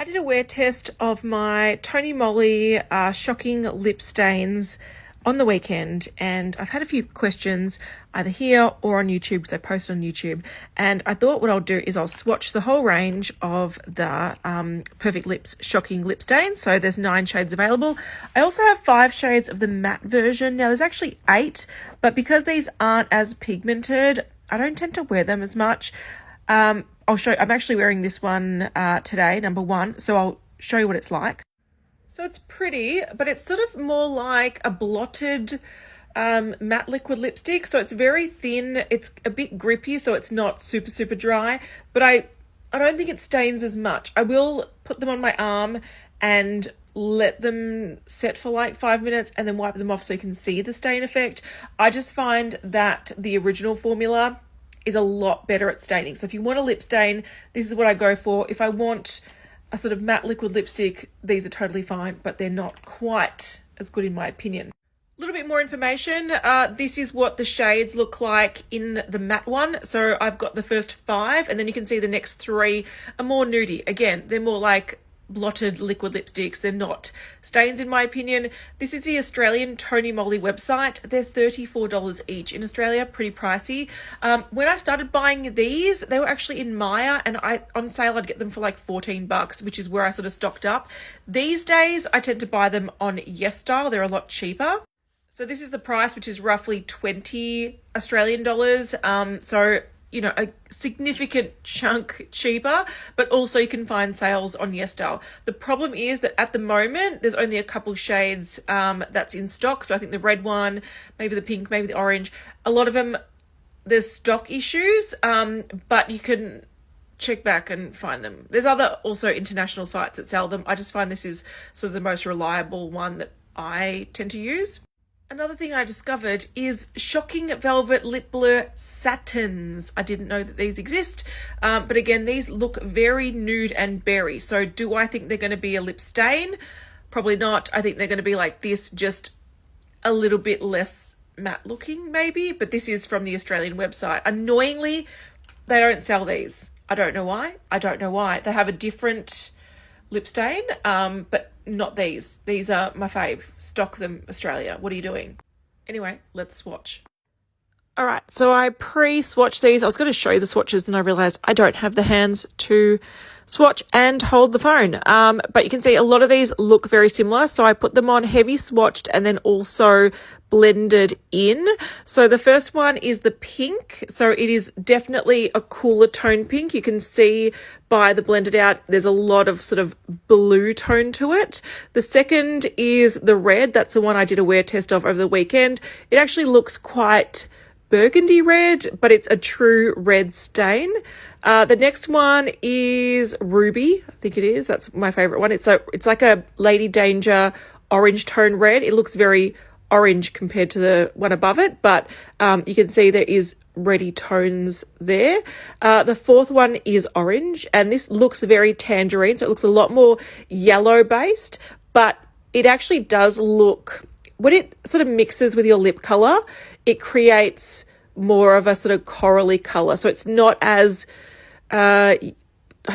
I did a wear test of my Tony Moly shocking lip stains on the weekend, and I've had a few questions either here or on YouTube because I posted on YouTube, and I thought what I'll do is I'll swatch the whole range of the Perfect Lips shocking lip stains. So there's 9 shades available. I also have 5 shades of the matte version. Now there's actually 8, but because these aren't as pigmented, I don't tend to wear them as much. I'll show. I'm actually wearing this one today, number 1, so I'll show you what it's like. So it's pretty, but it's sort of more like a blotted matte liquid lipstick. So it's very thin. It's a bit grippy, so it's not super dry. But I don't think it stains as much. I will put them on my arm and let them set for like 5 minutes and then wipe them off so you can see the stain effect. I just find that the original formula is a lot better at staining. So if you want a lip stain, this is what I go for. If I want a sort of matte liquid lipstick, these are totally fine, but they're not quite as good in my opinion. A little bit more information. This is what the shades look like in the matte one. So I've got the first 5, and then you can see the next 3 are more nudie. Again, they're more like blotted liquid lipsticks. They're not stains in my opinion. This is the Australian Tony Moly website. They're $34 each in Australia, pretty pricey. When I started buying these, they were actually in Maya, and on sale I'd get them for like $14, which is where I sort of stocked up. These days I tend to buy them on YesStyle. They're a lot cheaper. So this is the price, which is roughly 20 Australian dollars. So you know, a significant chunk cheaper, but also you can find sales on YesStyle. The problem is that at the moment, there's only a couple shades that's in stock. So I think the red one, maybe the pink, maybe the orange. A lot of them, there's stock issues, but you can check back and find them. There's other also international sites that sell them. I just find this is sort of the most reliable one that I tend to use. Another thing I discovered is Shocking Velvet Lip Blur Satins. I didn't know that these exist, but again, these look very nude and berry. So do I think they're going to be a lip stain? Probably not. I think they're going to be like this, just a little bit less matte looking maybe, but this is from the Australian website. Annoyingly, they don't sell these. I don't know why. They have a different lip stain, but not these. These are my fave. Stock them, Australia. What are you doing? Anyway, let's swatch. All right, so I pre-swatched these. I was going to show you the swatches, then I realized I don't have the hands to swatch and hold the phone. But you can see a lot of these look very similar. So I put them on heavy swatched and then also blended in. So the first one is the pink. So it is definitely a cooler tone pink. You can see by the blended out, there's a lot of sort of blue tone to it. The second is the red. That's the one I did a wear test of over the weekend. It actually looks quite burgundy red, but it's a true red stain. The next one is ruby. I think it is. That's my favorite one. It's like a Lady Danger orange tone red. It looks very orange compared to the one above it, but you can see there is reddy tones there. The fourth one is orange, and this looks very tangerine, so it looks a lot more yellow based, but it actually does look, when it sort of mixes with your lip color, it creates more of a sort of corally color. So it's not as, I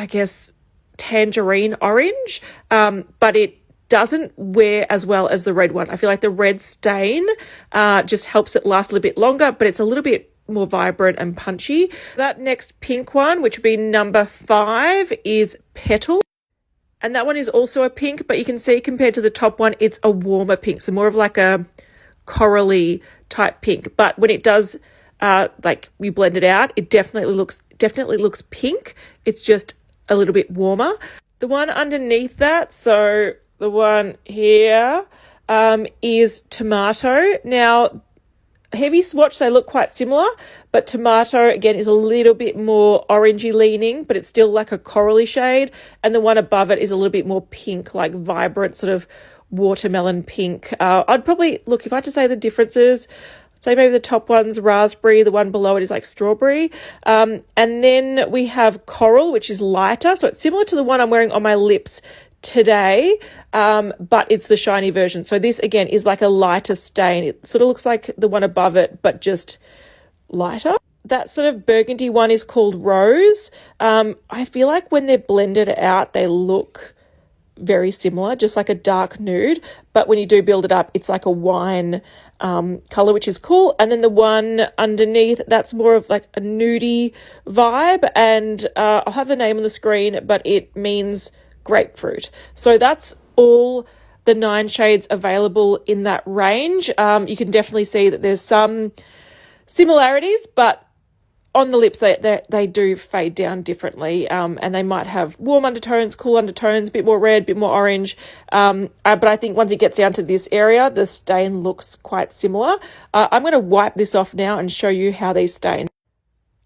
guess, tangerine orange, but it doesn't wear as well as the red one. I feel like the red stain just helps it last a little bit longer, but it's a little bit more vibrant and punchy. That next pink one, which would be number 5, is Petal. And that one is also a pink, but you can see compared to the top one, it's a warmer pink. So more of like a corally type pink. But when it does, like we blend it out, it definitely looks pink. It's just a little bit warmer. The one underneath that, so the one here, is Tomato. Now, heavy swatch, they look quite similar, but Tomato again is a little bit more orangey leaning, but it's still like a corally shade, and the one above it is a little bit more pink, like vibrant sort of watermelon pink. I'd probably look, if I had to say the differences, I'd say maybe the top one's raspberry, the one below it is like strawberry, and then we have Coral, which is lighter, so it's similar to the one I'm wearing on my lips today, but it's the shiny version. So this again is like a lighter stain. It sort of looks like the one above it, but just lighter. That sort of burgundy one is called Rose. I feel like when they're blended out, they look very similar, just like a dark nude. But when you do build it up, it's like a wine color, which is cool. And then the one underneath, that's more of like a nudie vibe. And I'll have the name on the screen, but it means grapefruit. So that's all the 9 shades available in that range. You can definitely see that there's some similarities, but on the lips, they do fade down differently, and they might have warm undertones, cool undertones, a bit more red, a bit more orange. But I think once it gets down to this area, the stain looks quite similar. I'm going to wipe this off now and show you how these stain.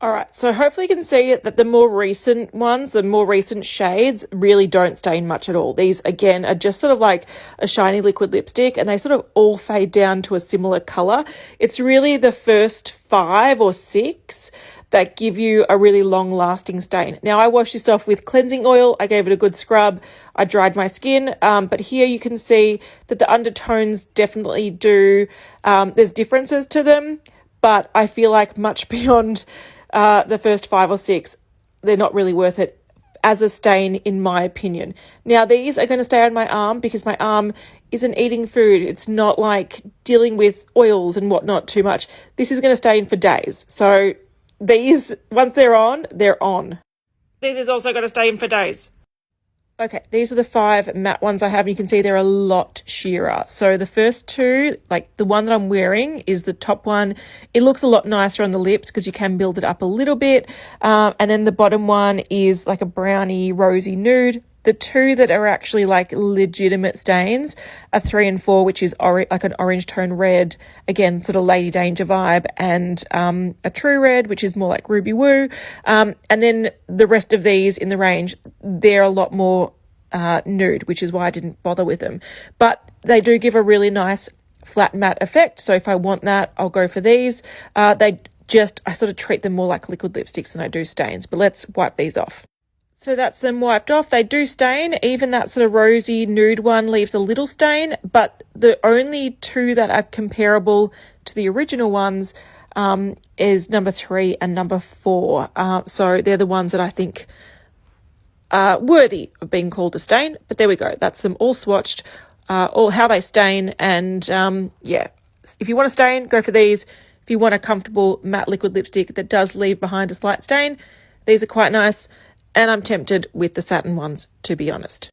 All right, so hopefully you can see that the more recent ones, the more recent shades really don't stain much at all. These, again, are just sort of like a shiny liquid lipstick, and they sort of all fade down to a similar color. It's really the first 5 or 6 that give you a really long-lasting stain. Now, I washed this off with cleansing oil. I gave it a good scrub. I dried my skin. But here you can see that the undertones definitely do, there's differences to them, but I feel like much beyond the first 5 or 6, they're not really worth it as a stain, in my opinion. Now, these are going to stay on my arm because my arm isn't eating food. It's not like dealing with oils and whatnot too much. This is going to stay in for days. So these, once they're on, they're on. This is also going to stay in for days. Okay, these are the 5 matte ones I have. You can see they're a lot sheerer. So the first 2, like the one that I'm wearing is the top one. It looks a lot nicer on the lips because you can build it up a little bit. And then the bottom one is like a browny, rosy nude. The 2 that are actually like legitimate stains are 3 and 4, which is like an orange tone red, again, sort of Lady Danger vibe, and a true red, which is more like Ruby Woo. And then the rest of these in the range, they're a lot more nude, which is why I didn't bother with them. But they do give a really nice flat matte effect. So if I want that, I'll go for these. I sort of treat them more like liquid lipsticks than I do stains. But let's wipe these off. So that's them wiped off. They do stain. Even that sort of rosy nude one leaves a little stain, but the only 2 that are comparable to the original ones is number 3 and number 4. So they're the ones that I think are worthy of being called a stain. But there we go. That's them all swatched, all how they stain. And yeah, if you want a stain, go for these. If you want a comfortable matte liquid lipstick that does leave behind a slight stain, these are quite nice. And I'm tempted with the satin ones, to be honest.